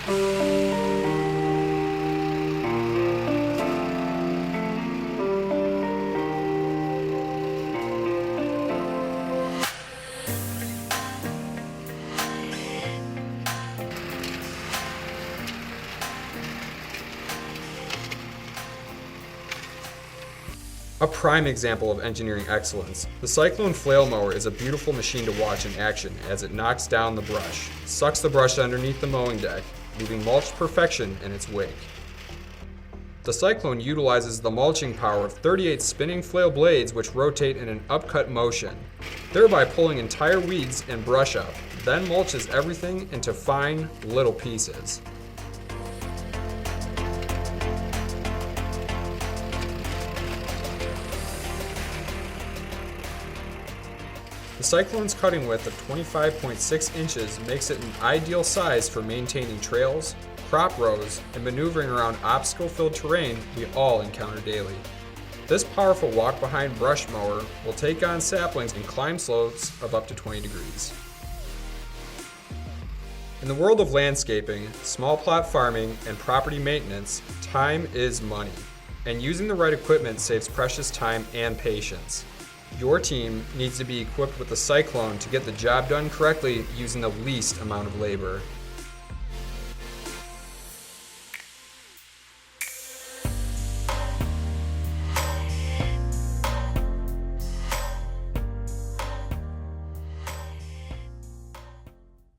A prime example of engineering excellence, the Cyclone Flail Mower is a beautiful machine to watch in action as it knocks down the brush, sucks the brush underneath the mowing deck, leaving mulched perfection in its wake. The Cyclone utilizes the mulching power of 38 spinning flail blades which rotate in an upcut motion, thereby pulling entire weeds and brush up, then mulches everything into fine, little pieces. The Cyclone's cutting width of 25.6 inches makes it an ideal size for maintaining trails, crop rows, and maneuvering around obstacle-filled terrain we all encounter daily. This powerful walk-behind brush mower will take on saplings and climb slopes of up to 20 degrees. In the world of landscaping, small plot farming, and property maintenance, time is money, and using the right equipment saves precious time and patience. Your team needs to be equipped with the Cyclone to get the job done correctly using the least amount of labor.